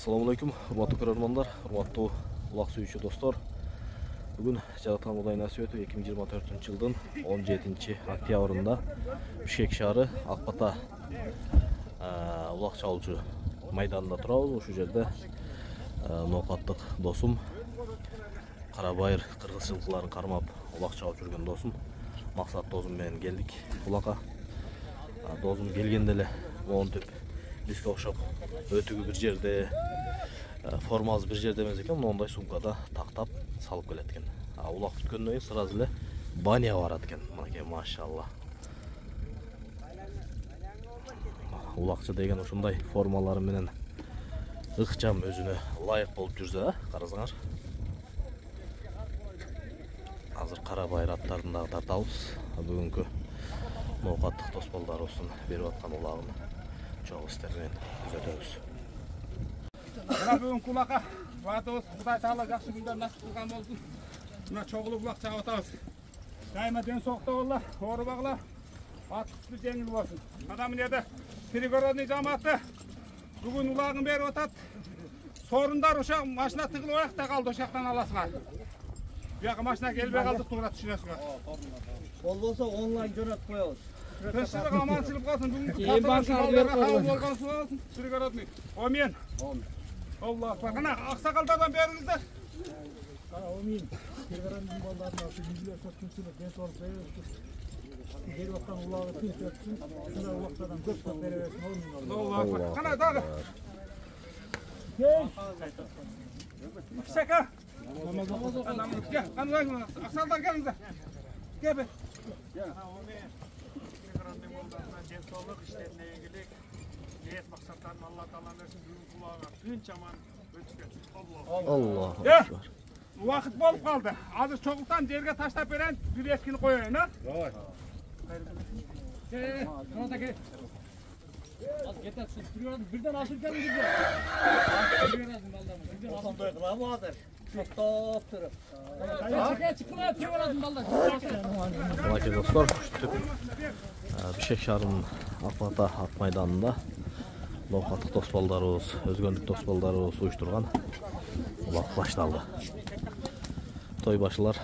Assalamualaikum, hurmatlı көрермандар, hurmatlı ulaq suyucu dostlar. Bugün Жараткан Кудай насип етіп 2024 жылдың 17 октябрында Бишкек шаары Акбата улақ чалуучу майданында турабыз. Ошол жерде ноокаттык досум Карабайыр кыргыз жылкыларын кармап улақ чалып жүргөн досум Максат досум менен келдик улакка. Досум келгенде эле монтип бизге окшоп өтүгү бир жерде формасы бир жерде эмес экен, мондай сумкада тактап салып келет экен. Улак күткөндөн кийин сразу эле баняга барат экен. Мынакей, машалла. Улакчы деген ушундай формалары менен ыкчам өзүнө ылайык болуп жүрсө, карасаңар. Азыр Карабайыр аттарын дагы тартабыз. Бүгүнкү ноокаттык тосболдарыбыздын берип аткан улагын чоң истеринен күзөтөбүз. Бүгүнкү улакка батыбыз Кудай таала жакшы күндөр насип кылган болсун. Мына чогулуп улак чагып атабыз. Дайыма ден соокто болла, оорубагыла, аттыкты жеңил болсун. Ана эмнеде пригородный жамааты бүгүн улагын берип атат. Сорундар ошо машина тыгылып аякта калды, ошоктан аласыңар. Бияка машина келбей калды, туура түшүнөсүңөр. Болбосо онлайн жөнөтүп коебуз. Тынччылык аманчылык болсун. Бүгүнкү каталашууларга кабыл болгонсуз болсун. Пригородный. Омен. Аллах акбар. Кана аксакалдардан бериңиздер. Омин. Пригородный балдарына ушу жүзүлө соткунчулук ден соолук беребиз. Берип аткан улагы тынч өтсүн. Ушундай улактардан көп бере берсин. Аллах акбар. Кана дагы. Кел. Аксака. Кана аксалдар келиңиздер. Кепе. Пригородный балдарына ден соолук, иштерине ийгилик. Ниет максаттарын Алла таала берсин. Бүгүнкү улагы кынчаман өтүп кетсин. Аллах акбар. Вакыт болуп калды. Азыр чогултан жерге таштап берен, бир эскини коеюн, а? Ой. Каната ке. Az кетет, birden asıl gelin bize. Ошондой кыламы азыр? Токтоп туруп. Çıkıla tevarazın ballar. Мынакей достор, түп Бишкек шаарынын Акбата ат майданында ноокаттык тосболдарыбыз, өзгөндүк тосболдарыбыз уюштурган улак башталды. Той башылар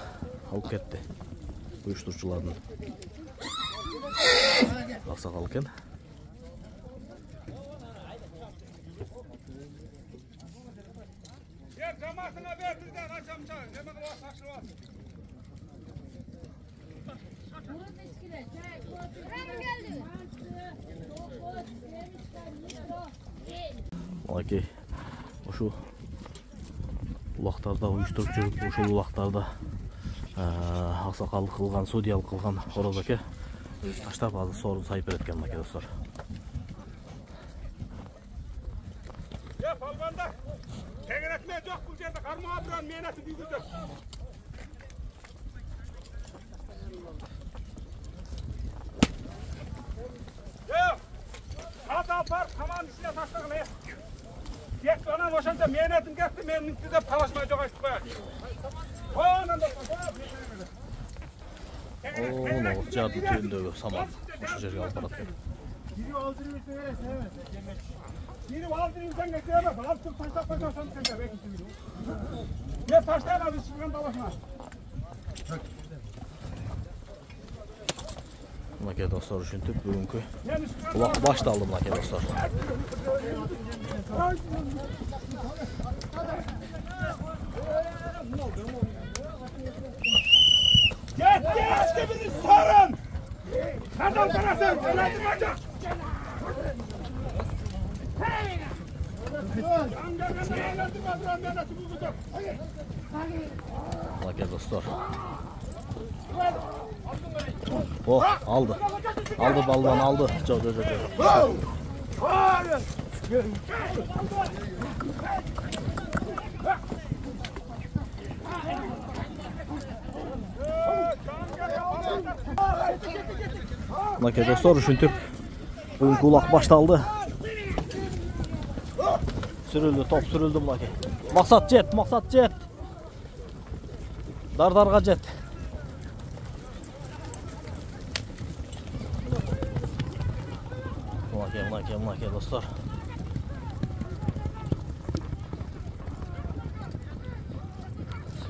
алып кетти. Уюштуруучулардын аксакалы экен. Cemaatine verdiler kaçamca. Hemen o saçlı var. Мынакей, ошол улактарда уюштуруп жүрүп, ошол улактарда аксакалдык кылган, судьялык кылган Ороз аке өзү таштап азыр сорун сайып берет экен, мынакей достор. Palvanda, tegeretme yok bu yerde karmağa duran mehneti büyüdür. Yok, hata var, tamam içine taşlayın. Get bana boşanca mehnetim gitti, mehnetim de talaşmaya çok açtık bayağı. Oğlan da Ноокат жаардын түбүндөгү саман ошол жерге алып барат экен. Biri aldırıyor sevmez. Biri aldırıyor sen geçemez. Alıp taşla koyarsan sen de belki biri. Ya taşlayamaz çıkan dalaşma. Мынакей достор, ушинтип бүгүнкү улак башталды, мынакей достор. Get bizi sorun. Kadın tarafı fırlatmayacak. Mınakey dostor. Oh, aldı. Aldı balvan, aldı. Çok. Mınakey dostor, ушинтип бүгүнкү улак башталды. Sürüldü, top sürüldü mınakey. Maksat jet. Dardarga jet. Mınakey dostor.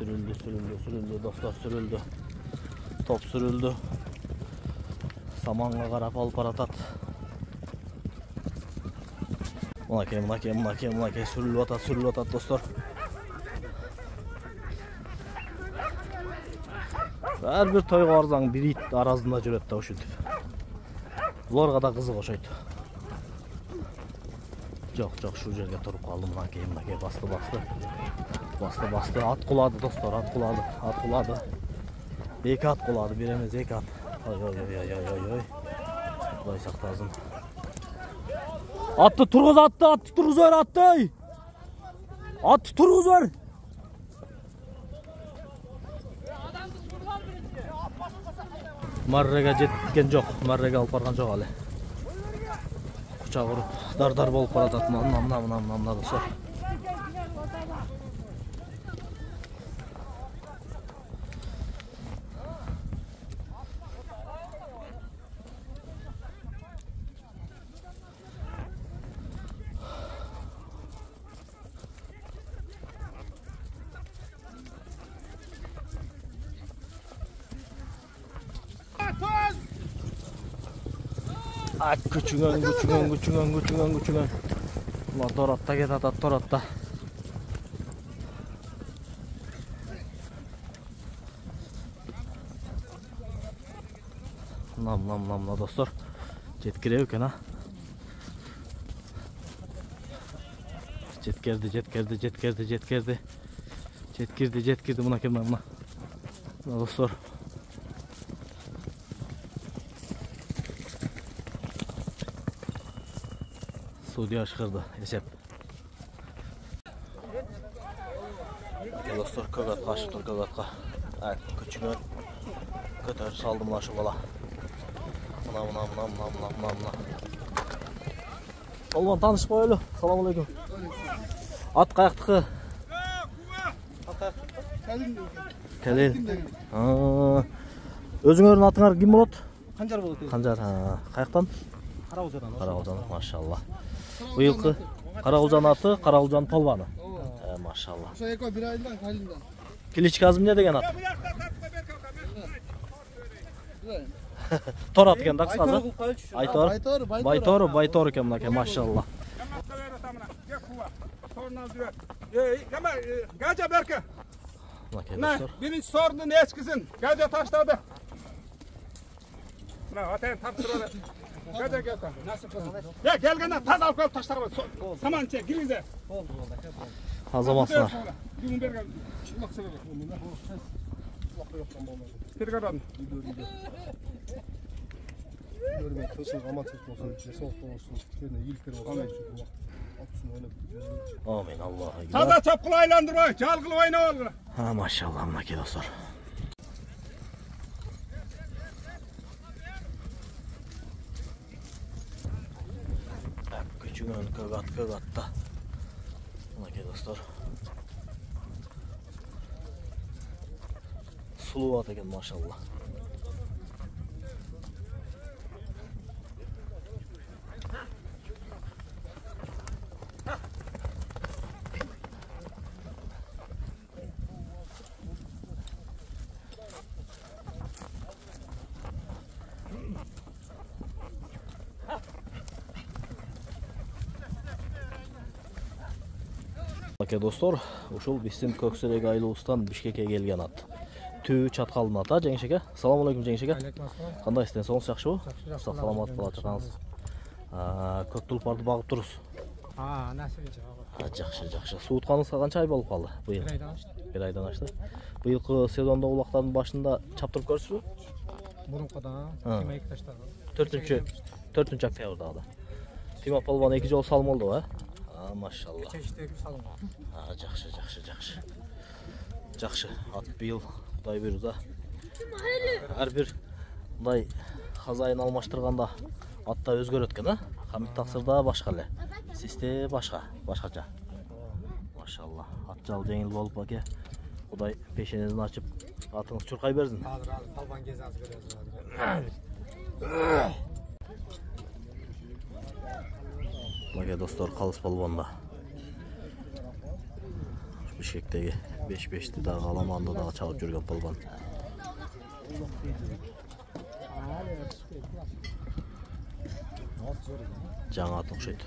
Sürüldü dostlar, sürüldü. Top sürüldü. Samanға қарап алып баратат. Мынакей сүріліп атат достар. Әрбір тойға барсаң бір ит аразында жүреді да ушинтип. Бұларға да қызық ошойт. Жоқ, шу жерге тұрып қалды. Мынакей басты. Ат құлады достар, ат құлады. Екі ат құлады, бір емес екі ат. Ой. Құдай сақтасын. Atты turğuz ver attı. Atты turğuz ver. Marrega жеткен жоқ, marrega алып барған жоқ әлі. Құшақ ұрып, дар болып баратат. Мына достар. Küçüğün. Ulan Torat'ta get Torat'ta. Nam dostlar. Jetkire eкен ha. Jetkirdi. Buna kim buna. Dostlar. Suudi aşkırdı esep. Dostlar kögatqa aşıptır kögatqa. Küçüğün kötör saldım aşı bala. Mına. Olman tanışıp koyulu. Salamu aleykum. At kayaktıkı. Kelil. Özüңөрдүн атыңар ким болот? Канжар болот. Канжар. Каяктан? Карагулжан, машалла. Быйылкы Карагулжан аты, Карагулжан полбаны. Машалла. Ошо экөө бир айдан калиндан. Кличкасы эмне деген ат? Торат экен да кыскасы. Байтор экен мынакей, машалла. Gaca Berke. Mınakey dostlar. Birinci sorunun eskisin. Gaca taşladı. Atayım taptırana. Gaca gel. Nasıl kızım? Ya gelgenden taz alıp kalıp taşlar var. Saman çek, girize. Azamasınlar. Gün bergen çıkmak sebep. Bir kadar. Görme, kışın aman çekti olsun, soğuk olsun, kendine iyilikler olsun. Amin Allah'a gider. Taza çapkılı aylandırma, çalgılı oyna olur. Ha maşallah mınakey dostlar. Küçüğün kögatta. Mınakey dostlar. Sulu at eken maşallah. Mınakey dostlar, uşul bizim Kökserek Aylıbızdan Bişkek'e gelgen at. Tüy çatkalın ata, Cengiz Eke. Salamu aleykum Cengiz Eke. Qanday istensiniz, yaxşı bu? Salamat bolacaqsınız. Көк тұлпарды бағып тұрыз. Нәсібінше. Жақшы. Суытқаныңызға қанша ай болып қалды? Bir aydan açtı. Быйылкы сезонда улақтардың башында чаптырып көрсіз бе? Бұрынқыда, кеме екі таштағы. 4 октябрда да. Тима полбан 2 жол салым oldu ha? Maşallah. Жақшы. At быйыл Құдай бұйырса. Әрбір мындай хазайын алмаштырғанда атта өзгерет екен, а? Хамит тақсырда башқа эле. Систе башқача. Машалла. Ат жал жеңіл болып аке. Құдай пешенесін ашып, атыңыз чурқай берсін. Қалбан кез аз көресіз. Мынакей достар, қалыс полбонда. Bişkектегі 5-5'ti дағы аламанды дағы чалып жүрген полбан. Жаңа атын ұқсайды.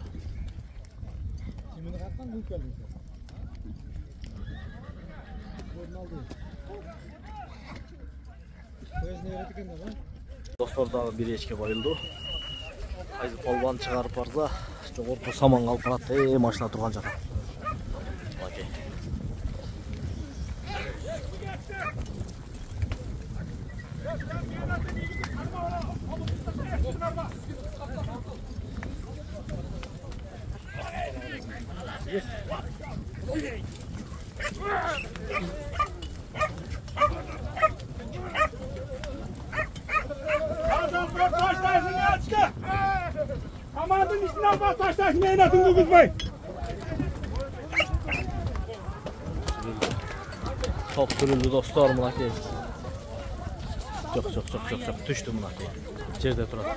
Достар дағы бір ешке байылды. Айзы полбан шығарып барса, жоғырқы саман қалып барады, машина тұрған жаққа. Окей. Amadın içinden bak taştaşın eynatın Guguz Bey. Top sürüldü dostlar mınaki. Çok düştü mınaki. İçeride duralım.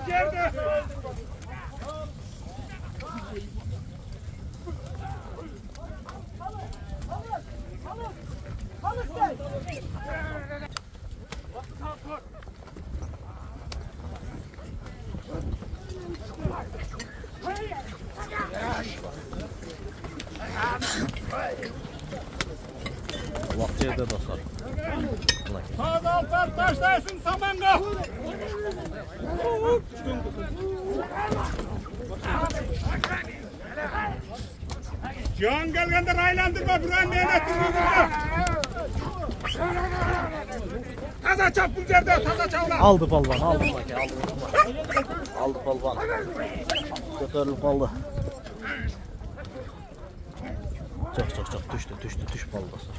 Vakti yerde dostlar. Taz altar taştaşın samanga. Can gelgende raylandırma buranın eynatın Guguz'a. Taza çap bu yerde, taza çavla. Aldı palvan, aldı mınaki, aldı palvan. Götürülüp kaldı. Çok düştü palvan dostlar.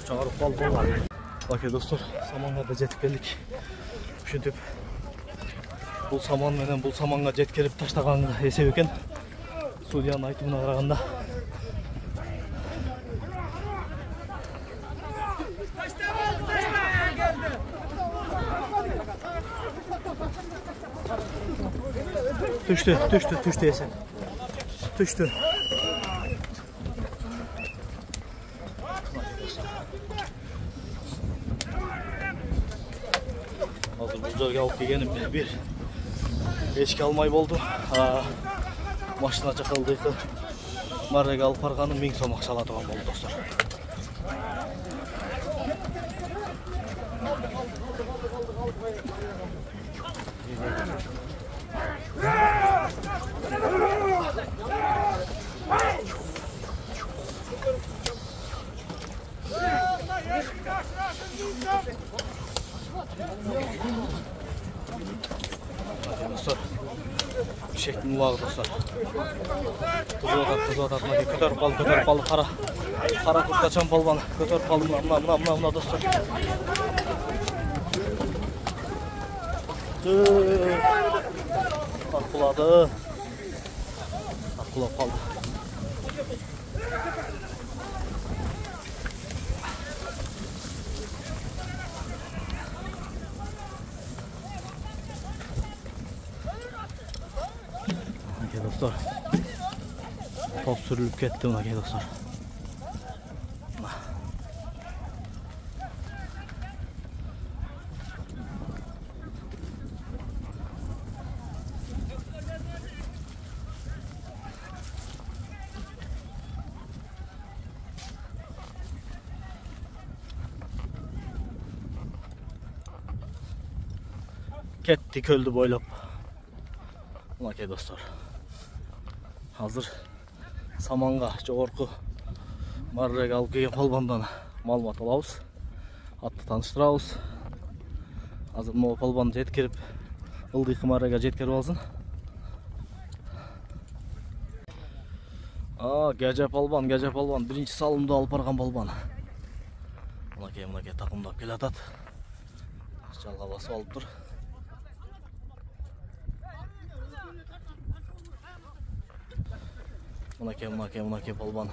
Çağırıp kaldı var. Bakın dostlar, samanға да жетіп келдік. Ушинтип бул саман менен бул саманга жеткирип таштаган эсеп экен. Судьянын айтымына караганда. Düştü esen. Düştü. Hazır bu жерге алып келгеним bir ешке алмай болду. Машина чакылдыйкы. Марреге алып барганым 1000 сом акча алатыган болду достор. Dostlar, bişektin ulağı dostlar. Tuzu atat, kötörüp kaldı, kara kurtaçan palvanı, kötörüp kaldı, mına dostlar. Arkuladı, arkulap kaldı. Dostlar, top sürülüp ketdi ona dostlar. Ketdik öldü boylap. Ona dostlar. Hazır саманға жоғарғы марреге алып келген полбандан маалымат алабыз. Атты таныштырабыз. Hazır мына полбанды жеткирип, ылдыйкы марреге жеткирип алсын. Гажа полбан, биринчи салымды алып барган полбан. Мынакей такымдап келатат. Жалга басып алып тур. Мынаке полбан.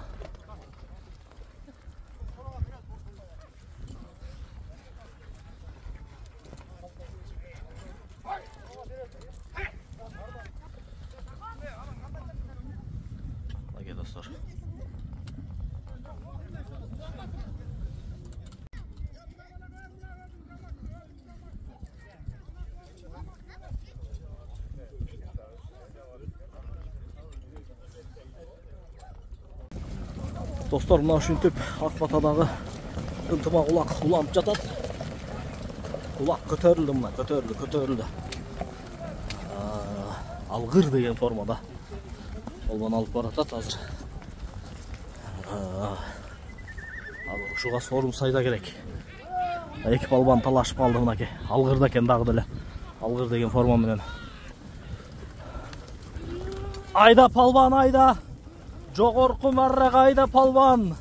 Мынаке достор. Достар, мына ушинтип Акбатадагы ынтымак улак уланып жатат. Улак көтөрүлдү, мына көтөрүлдү. Алгыр деген формада полбан алып баратат азыр. Ушуга сорун сайда керек. Эки полбан талашып калды мынаке. Алгырда экен дагы деле. Алгыр деген форма менен. Айда полбан, айда. Жогорку маррага айда полбан.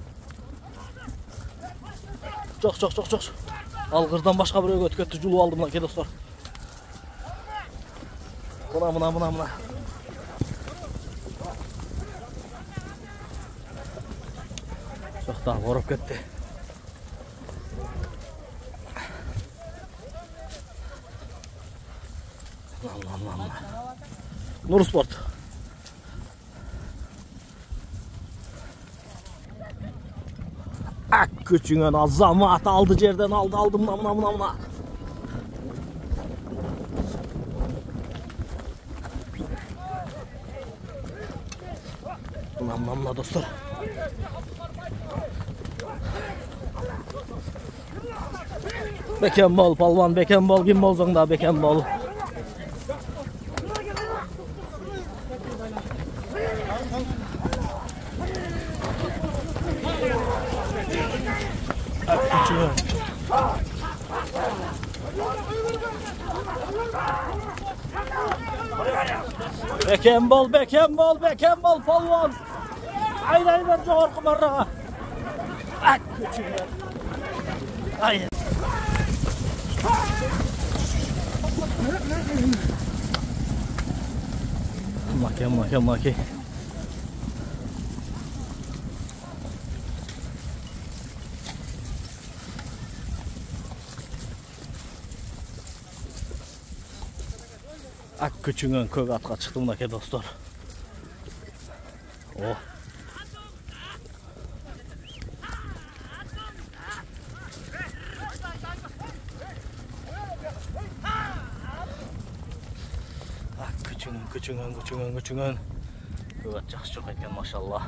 Жок. Алгырдан башка бирөөгө өтүп кетти, жулуп алды мынаке достор. Мына. Жок да, ороп кетти. Нурспорт. Ak küçüğün azamat aldı yerden aldı mına. Mına dostlar. Bekembol palvan, bekembol kim bolsang da bekembol. Bekembol palvan. Ayda jogorku marraga. Ak küçüğün. Ay. Maki. Ak küçüğün көк атқа çıktı mınaке dostlar. Oh. Ak küçüğün. Көк ат жақсы жоқ екен, машалла.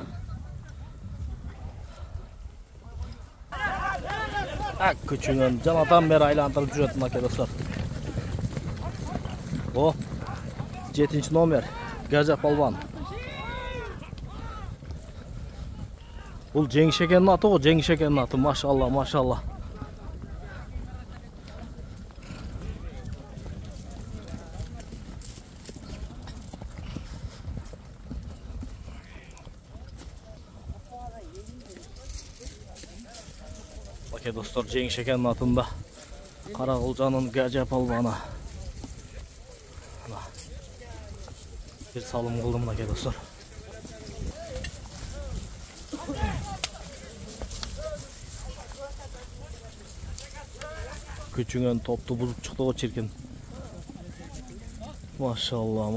Ak küçüğün жанатан бері айландырып жүреді mınaке dostlar. O 7. номер Gajap Palvan. Бұл жеңіш екенін аты ғой, жеңіш екенін аты. Машалла. Баке достар, жеңіш екенін атында Қарақұлжаның Gajap Palvanı. Bir salım kıldım mınaке dostlar. Küçüğün toptu buzup çıktı o çirkin. Maşallah.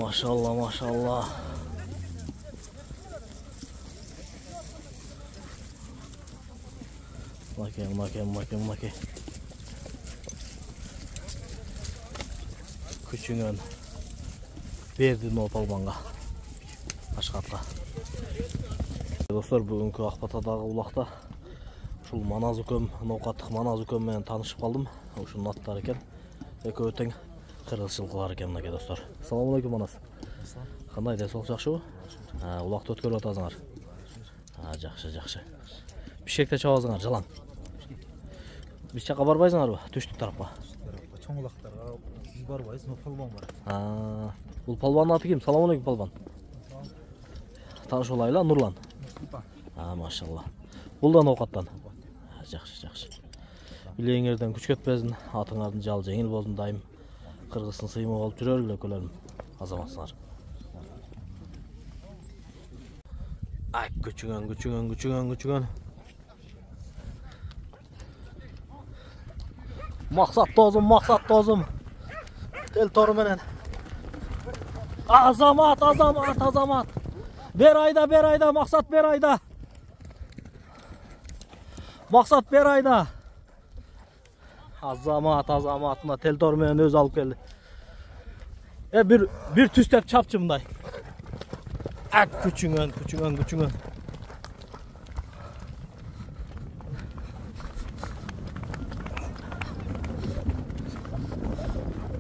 Mınaке. Küçüğün berdim o palbanга. Ашкатка. Достор, бүгүнкү Акбатадагы улакта ушул Маназ үкөм, ноокаттык Маназ үкөм менен таанышып калдым. Ушунун аттары экен. Экөө тең кыргызчылыклар экен мынаке достор. Assalamu алейкум Маназ. Кандай десок жакшыбы? Улакты өткөрүп атасыңар. Жакшы. Бишкекте чабасыңар, жалаң. Биз жака барбайсыңарбы? Түштүк тарапка. Чоң улактарга биз барбайбыз, но полбон бар. Бұл палванның аты кім? Салам алейкум палван. Таныш олайла, Нурлан. Машалла. Бұл да ноқаттан. Жақшы. Билеңерден күч кетпесін, атыңардың жал жеңіл болсын дайым. Қырғызсын сыймы болып жүрер үлі көлерім. Азаматсыңар. Ay küçüğün. Maksat dozum. Tel toru menen. Azamat. Ber ayda maksat ber ayda. Maksat ber ayda. Azamatına tel toru menen öz alıp geldi. Bir tüstep çapçımday. Ak küçüğün.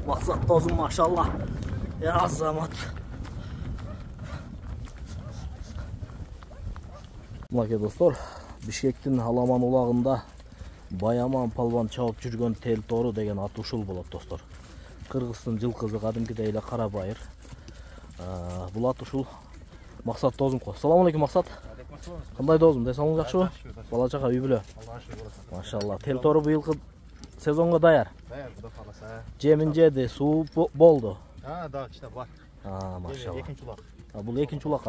Maksat dozum maşallah. Ya azamat. Maka dostlar, Bişkектин Аламан улагында Баяман палван чабып жүргөн тел тору деген ат ушул болот достор. Кыргыздын жылкызы кадимкидей эле кара байыр. Бул ат ушул Максат дозум го. Салам алейкум Максат. Кандай дозум? Десаңыз жакшыбы? Бала чака үй бүлө. Машалла. Тел тору быйылкы сезонго даяр. Даяр, Кудай кааласа. Жемин жеди, суу болду. Да, кичине бар. Машалла. Экинчи улак. Бул экинчи улак,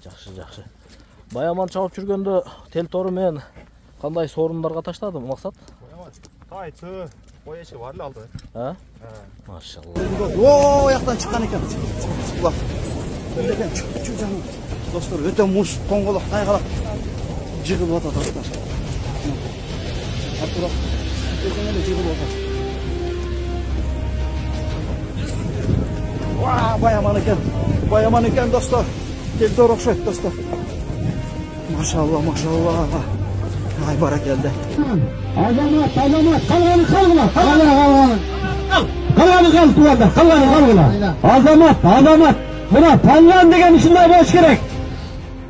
Жакшы. Баяман чабып жүргөндө тел тору менен кандай сорундарга таштады Максат? Тай, төө, коечи бар эле алды. Машалла. О, яктан чыккан экен. Улак. Экен чү жаным. Достор, өтө муз, коңголок, тайгалак жыгылып атат достор. Артурак. Экен эле жыгылып атат. Баяман экен достор. Тел тору окшойт достор. Maşallah. Ay barakallah. Azamat, kalganı Azamat. Buna palvan degen işinde boş gerek.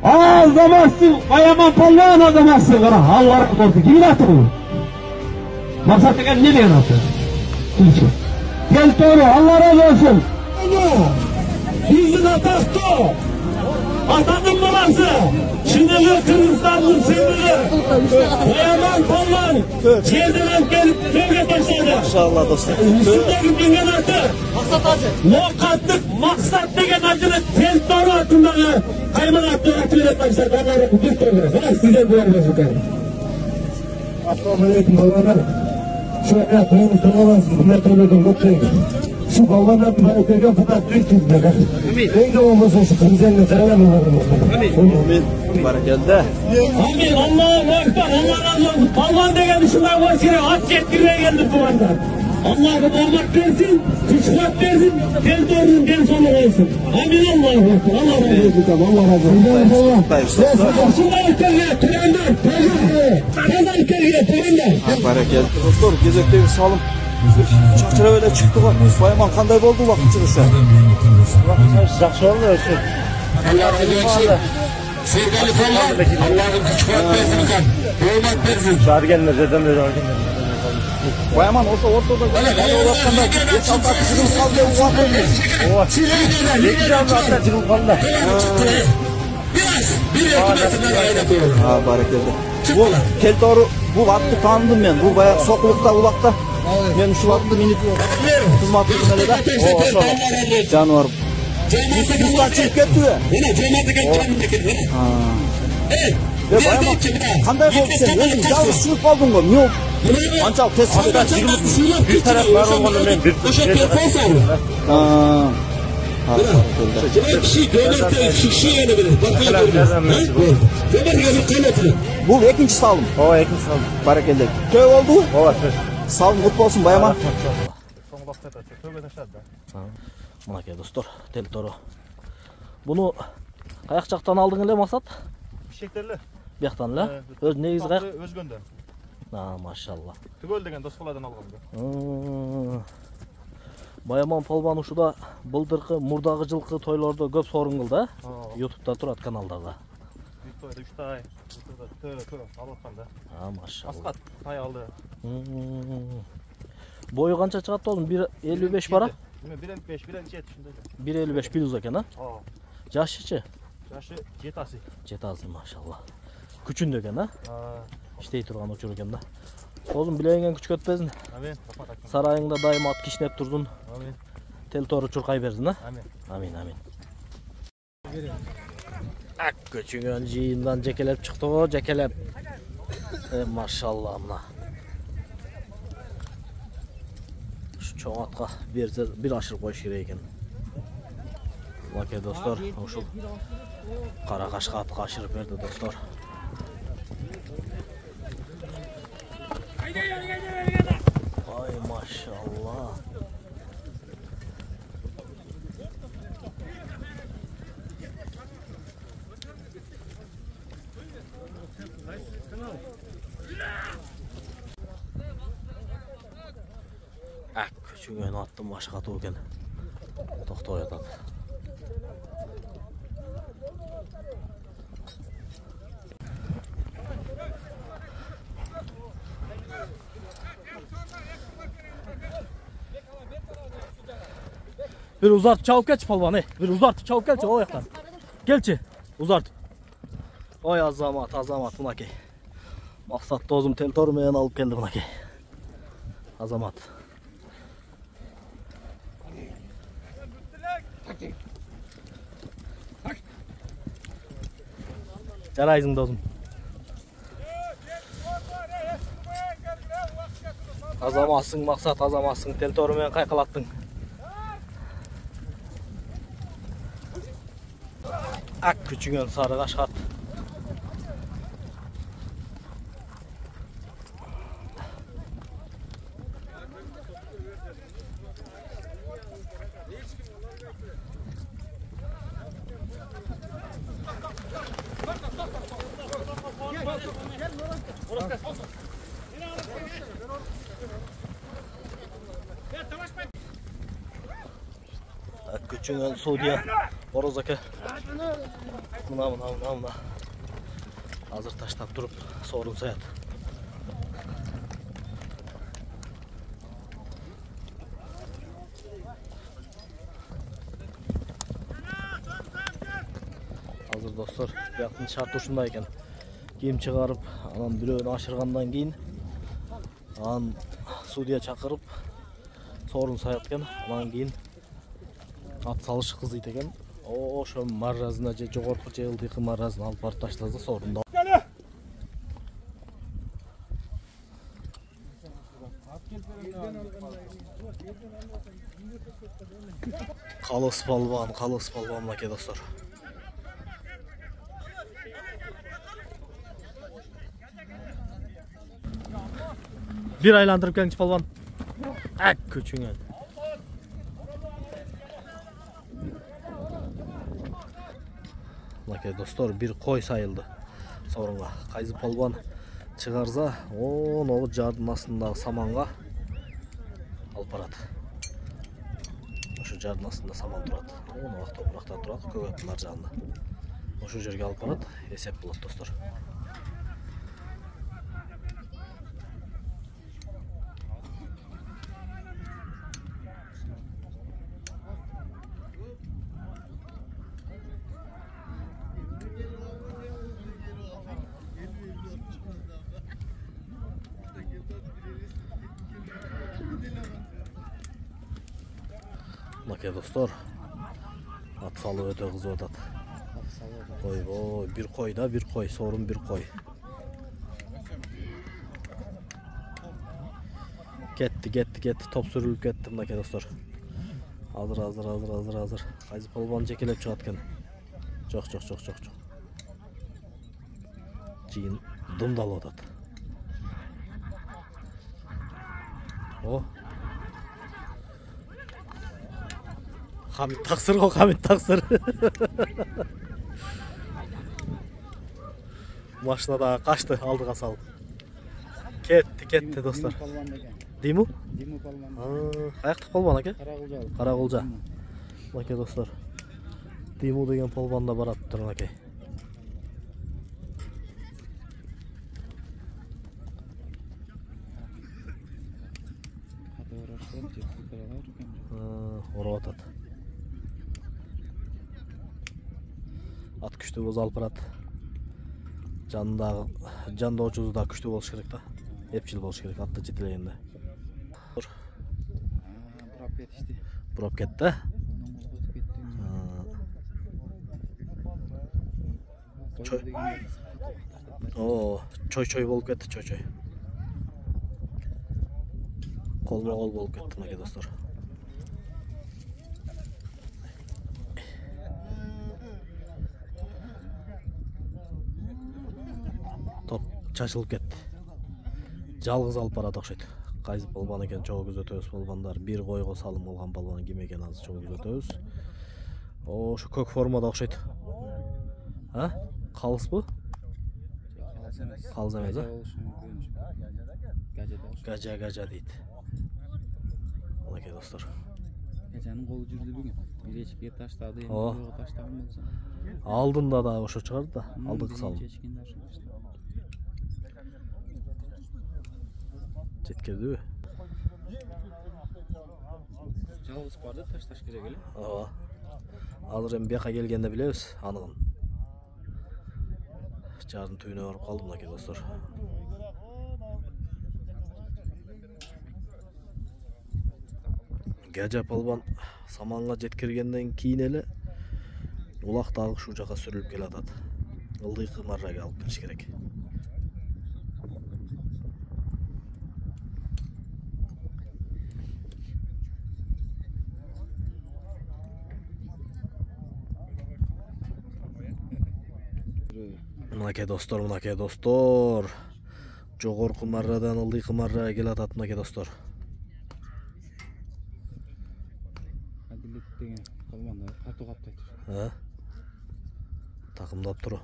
Azamatsın, Ayaman palvan azamatsın. Allah razı olsun. Kimin attı bunu? Maksat degen ne diyen attı? Gel doğru, Allah razı olsun. Bizim atastı. Atanın babası. Şimdi Kırgızistan'ın sevgili Ayaman palvan Çeldi'den gelip köyge taşladı. Maşallah dostlar. Üstündeki dingen atı Maksat degen acını tel toru atındağı kayman attı atı etmişler. Onları bir toru. Bana sizden duyarmaz yukarı. Assalamu alaikum balvanlar. Şöyle toyumuz tolamazsın. Bunlar toylardan kopçayın. Şu balvanların bana koygan kadar büyük tizmler. Neyde olmasın şu krizyenle karalamın varım. Amin. Barakallah. Amin. Allah'a ekber. Allah razı olsun. Balvan degen dışında boş yere at yetkirmeye geldik bu anda. Allah'a barmak versin, kışkırat versin, tel doğrunun gel sonu olsun. Amin Allah'a ekber. Allah razı olsun. Allah razı olsun. Şunlar ülkeliğe, törenler, törenler ülkeliğe, törenler. Barakallah. Dostlar, gezekteki salım. Çakçıra böyle çıktı bak. Bayaman kanday oldu bak çıkışa. Жақсы oldu ölçü. Allah razı olsun. Sevgili falan, Allah'ın güç kuvvet versin kan. Hürmet versin. Şargenler, dedemler, şargenler. Bayaman olsa ortada böyle uğraşkanda geç altta çıkılıp kaldı uvak olmuş. İki canlı hatta çıkıp kaldı. Bir hükümetinden ayrı doğru. Barakallah. Bu tel toru bu attı tanıdım ben. Bu bayağı sokulukta ulakta. Ben şu attı minip hizmet ettim öyle de. Canavar. Yüzden çıkıp gitti ya. Ve bayaman kanday oldu sen? Özün yalnız çıkıp kaldın mı? Niye oldu? Ançal test çıkıp çıkıp Bir taraf var olmanın ben bir Kişi devlette kişi yenebilir. Bakıyor görüyor. Bu ikinci salım. O ikinci salım. Barakallah. Köy oldu. O Salım kutlu olsun Bayaman. Mınakey dostlar, tel toru. Bunu kayak жактан алдың эле Максат? Бишкектерле. Бияктан эле? Өз негизи каяк? Өзгөндө. Машалла. Түгөл деген досбаладан алгам. Баяман палван ушуда былдыркы мурдагы жылкы тойлордо көп сорун кылды, YouTube'да турат каналдарда. Тойда 3 тай. Төө алып атканда. Машалла. Аскат тай алды. Бою канча чыгат болдун? 1.55 бара? 1.55, 1.57 ушундай. 1.55 100 экен, а? Жашычы? Жашы 7 асы. 7 асы, машалла. Күчүндө экен, а? Иштей турган учур экен да. Озун билегиңен күч көтпөзүн. Амин. Сарайыңда дайыма ат кишнеп турдун. Амин. Тел тору чуркай берсин, а? Амин. Амин. Ak köçüngön jıyından jekelep çıktı o, jekelep. Maşallah mına. Şu çoğun atqa bir aşır koyuş gerek ekan. Bakın dostlar, uşul qara qaşqa atqa aşırıp berdi dostlar. Ay maşallah. Ak küçüğün attım başka token. Doktor yatat. Bir uzart çabuk geç palvan bir uzart çabuk geç o yaktan. Gelçi uzart. Oy azamat buna ki. Maksat tozum tel tormayan alıp geldi buna ki. Azamat. Jarayızın dozum. Azamatsın maksat azamatsın tel tormayan kaykalattın. Ak küçüğün sarı kaşkat. Ak küçüğün Suudiya Orozaka. Mına. Hazır taşlap durup sorun sayat. Hazır dostlar, yakın şart uşundayken kiyim çıkarıp anan bireğini aşırgandan keyin anan Suudiya çakırıp sorun sayatken anan keyin at salış kız eken. O şu marrazına jogorku jeyildiki marrazını alıp barıp taşladı sorunda. Kalıs palvan lake dostlar. Bir aylandırıp gelmiş palvan. Ak küçüğün. Lake dostlar bir koy sayıldı. Sorunga kayzı palvan çıkarsa onu jardın astındağı samanға alıp barat. Oşu jardın astında saman turat. Onu vaqt toprakta turat, kögöttün arjağında. Oşu жерге alıp barat, esep bolat dostlar. Lake dostlar, at salı öte kızı odat. Oy bir koy da bir koy, sorun bir koy. Gitti, top sürülüp gitti Lake dostlar. Hazır. Kayzı palvan jekelep çıgatken. Çok. Jiyin dımdal odat. O. Hamit taksır. Maşına da kaçtı, aldığa salıp. Ketti dostlar. Dimu? Dimu palvan. Ayakta palvan aka? Karagulca. Lake dostlar. Dimu degen palvan da barat durun aka. Oraya atat. At күчтүү болсо алып барат. Жанда очузу да күчтүү болуш керек да. Эпчил болуш керек атты жетелегенде. Бурап кетти. О, чой болуп кетти, чой. Колмо-кол болуп кетти мына достор. Топ чачылып кетти. Жалгыз алып барат окшойт. Кайсы балбан экен чогуу күзөтөбүз балбандар. Бир койго салым болгон балбан ким экен азыр чогуу күзөтөбүз. Ошо көк формада окшойт. А? Калыспы? Калыс эмес, а? Гажа дейт. Мынакей достор. Гажанын колу жүрдү бүгүн. Бир эчке таштады, эми койго таштаган болсо. Алдында да ошо чыгарды да, алдыңкы салым. Жеткирдиби? Жалгыз барды ташташ керек эле. Ооба. Азыр эми бияка келгенде билебиз анығын. Жардын түбүнө барып калдым мынакей достор. Гажа палбан саманга жеткиргенден кийин эле улак дагы ушул жака сүрүлүп келатат. Ылдыйкы маррага алып келиш керек. Мынакей достор. Жогорку маррадан ылдыйкы маррага келатат мынакей достор. Адилет деген балбандар катуу каптайт. Такымдап туру.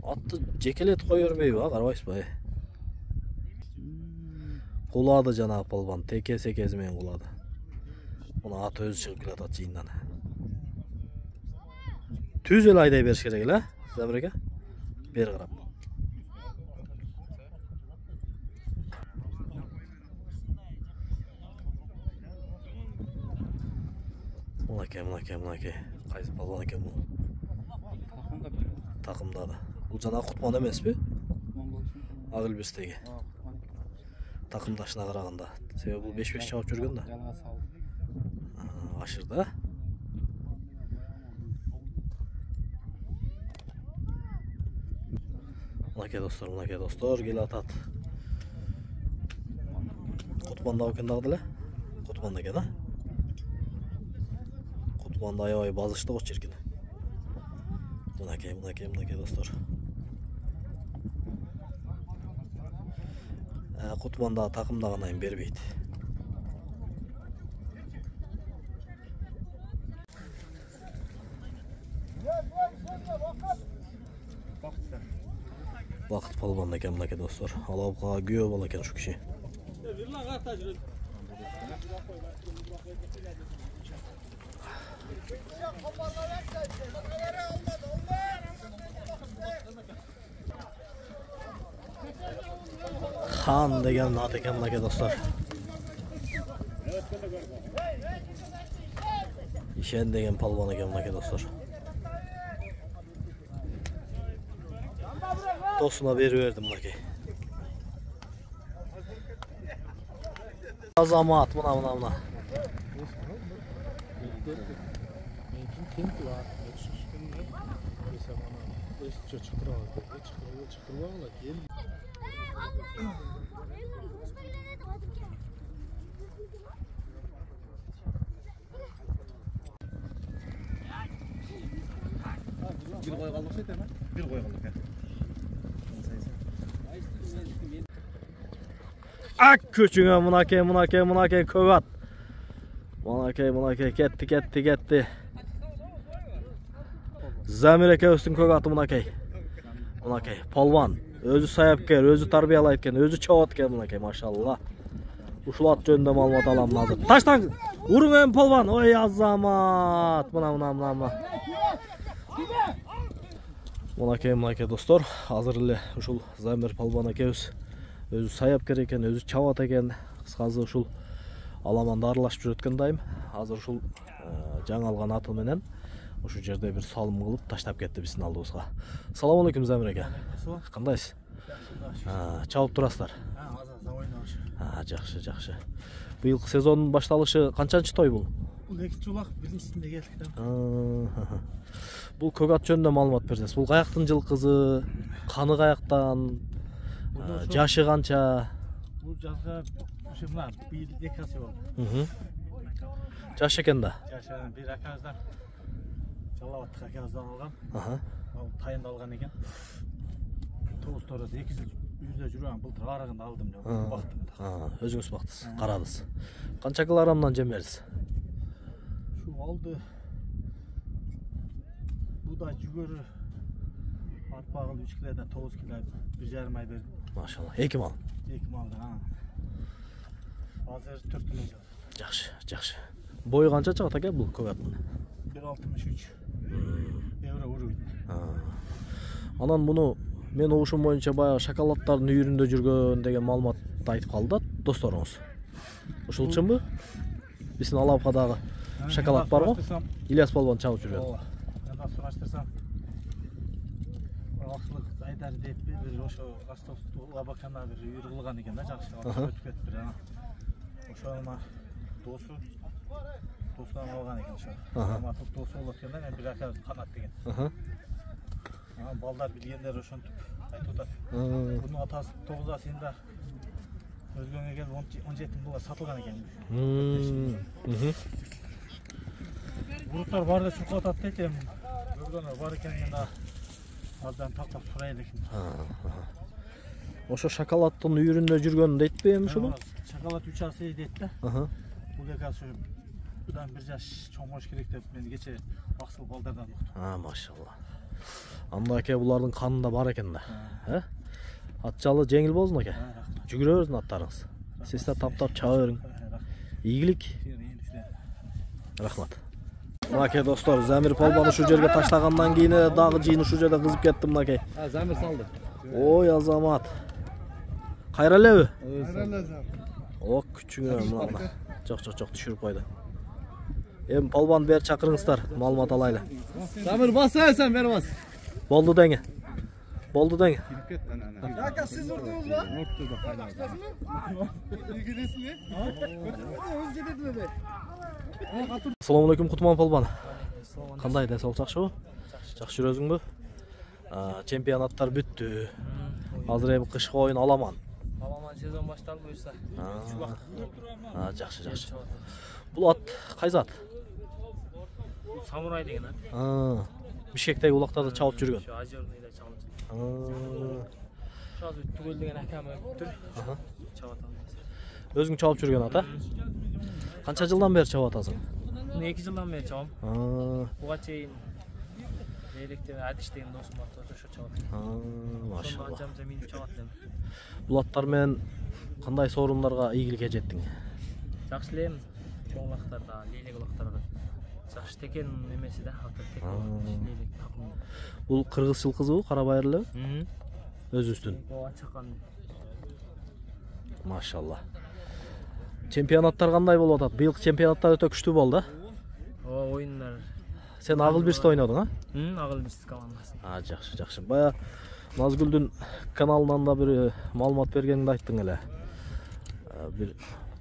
Атты жекелет кой бермейби, карабайсызбы? Кулады жанагы балбан, теке-секези менен кулады. Муну ат өзү чыгып келатат жыйындан. Түз эле айдай бериш керек эле, Замиреке. Бери карап. Мынакей. Кайсы балбан экен бул? Такымдады. Бул жанагы Кутман эмеспи? Ак Илбирстеги. Такымдашына караганда. Себеби бул 5-5 чабып жүргөн да. Ашырда. Мынакей достор келе атат. Кутманда экен дагы деле. Кутманда экен, а? Кутманда аябай базышты го черкен. Мынакей достор. Кутманда такымдагандан бербейт. Бакыт палбан экен мынакей достор. Алапка күйөө бала экен ушу киши. Хан деген ат экен мынакей достор. Ишен деген палбан экен мынакей достор. Досуна берип бердим мынакей. Азамат мына. Bir koy kaldık şey mi? Bir koy kaldık ya. Ak küçüğe mınakey kövat. Mınakey ketti. Zamir üstün kövatı mınakey. Palvan. Özü sayapker, özü tarbiyalaytken, özü çavatken mınakey maşallah. Uşul at jönünde malumat alam hazır. Taştan urun en palvan. Oy azamat. Mına. Mınakey dostor. Hazır ile uşul Zamir palvan ekebиз. Özü sayapker eken, özü çavat eken. Kıskazı uşul аламанды аралашып жүрөткөн дайым. Азыр ушул жаңы алган аты менен ушул жерде бир салым кылып таштап кетти биздин алдыбызга. Салам алейкум Замир ака. Кандайсыз? Чабып турасыздар? Азыр ойнош. Жакшы. Быйылкы сезондун башталышы канчанчы той бул? Бул экинчи улак, биринчисинде келдик да. Бул көк ат жөнүндө маалымат берсеңиз. Бул каяктын жылкызы, каны каяктан, жашы канча? Бул жазга ошо мына бир 2 асы болду. Жаш экен да. Жашы бир акабыздан Жалалбаттык акабыздан алгам. Ал тайында алган экен. Тоғызторда 2 жыл үйдө жүргөн, былтыр арыгында алдым деп бактым. Өзүңүз бактыңыз, карадыңыз. Канча килограммдан жем бердиз? Şu aldı. Bu da cügörü. Arpağıl 3 kilodan 9 kilo 1,5 ay verdim. Maşallah. 2 mal. 2 malda ha. Hazır 4 kilo. Жақсы. Boyu kança çıgat aka bu көк аттын? 1,63 euro uruyor. Анан муну мен угушум боюнча баягы шоколаддардын үйүрүндө жүргөн деген маалыматты айтып калды да досторуңуз. Ушул чынбы? Биздин Алапкадагы шоколад бар го? Ильяс Балбан чабып жүргөн. Ооба. Мен сураштырсам акылык айдар деп бир ошо Ростовдун Лабакана бир үйүр кылган экен да, жакшы өтүп кетти. Ошону достан алган экен ошо. Алматылык досу болот экен да, мен бир ака канат деген. Балдар билгендер ошентип айтып атат. Бунун атасы 9 асында өзгөнгө келип 17 мыңга сатылган экен. Буруттар бар да чуркап атат дейт эми. Көргөнөр бар экен мен да аздан тактап сурай элекмин. Ошо шоколаддын үйүрүндө жүргөн дейтпи эми ушул? Шоколад 3 асы дейт да. Бул эки асы будан 1 жаш чоң болуш керек деп мен кече аксыл балдардан уктум. Машалла. Анда аке булардын канында бар экен да. Атчалы жеңил болсун аке. Жүгүрө берсин аттарыңыз. Сиз да таптап чаба бериң. Ийгилик. Рахмат. Аке достор, Замир Палбан ушул жерге таштагандан кийин дагы жыйын ушул жерде кызып кетти мынакей. Замир салды. Ой, азамат. Кайра элеби? Кайра эле. О, күчүңө мына. Жок, түшүрүп койду. Эми Палбан бери чакырыңыздар, маалымат алайлы. Замир баса, сен бери бас. Болду деңе. Ака сиз урдуңуз ба? Урдук кайда. Игилесине? Өз жерде эле. Assalomu alaykum Qutman Palban. Qanday densog'lik yaxshimi? Yaxshi yurasizmi? Chempionattар бүттү. Азыр эми кышкы оюн аламан. Аламан сезон башталды буюрса. Жакшы. Бул ат кайзат? Самурай деген ат. Бишкектеги улактарда чабып жүргөн. Ошо Озерныйда чабып. Ошо азыр Түгөл деген акам өттүр. Чабат алмайсың. Өзүң чабып жүргөн ат, Канча жылдан бери чабып атасың? 2 жылдан бери чабам. Буга чейин Электен Адиш деген досум бар, ошо чабат. Машалла. Анчамча минип чабат элем. Бул аттар менен кандай соорундарга ийгиликке жеттиң? Жакшы элем. Чоң улактарда, лейлек улактарда. Жакшы текен эмеси да, аты текен. Лейлек такым. Бул кыргыз жылкызыбы, кара байырлы? Өзүбүздүн. Ооба, чакан. Машалла. Чемпионаттар кандай болуп атат? Быйылкы чемпионаттар өтө күчтүү болду, Ооба, оюндар. Сен Агыл бирсте ойнодуң, Агыл бирс командасы. Жакшы. Бая Назгүлдүн каналынан да бир маалымат бергениңди айттың эле. Бир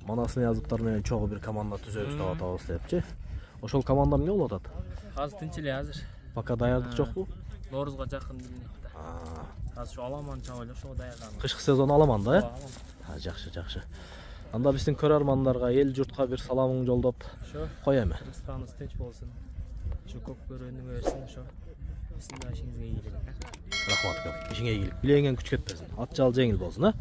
Манас Ниязовдор менен чогуу бир команда түзөбүз деп атабыз депчи. Ошол команда эмне болуп атат? Азыр тынч эле азыр. Пока даярдык жокпу? Ноорузга жакын билинет да. Азыр ошо аламан чабып эле ошого даярданып. Кышкы сезон аламан да, Жакшы. Анда биздин көрөрмандарга, эл журтка бир саламың жолдоп кой эми. Кыргызстаныбыз тынч болсун. Ошо көп көрөнүгө берсин ошо. Сиздин ишиңизге ийгилик. Рахмат көп. Ишиңе ийгилик. Билеңен күч кетпесин. Ат жал жеңил болсун,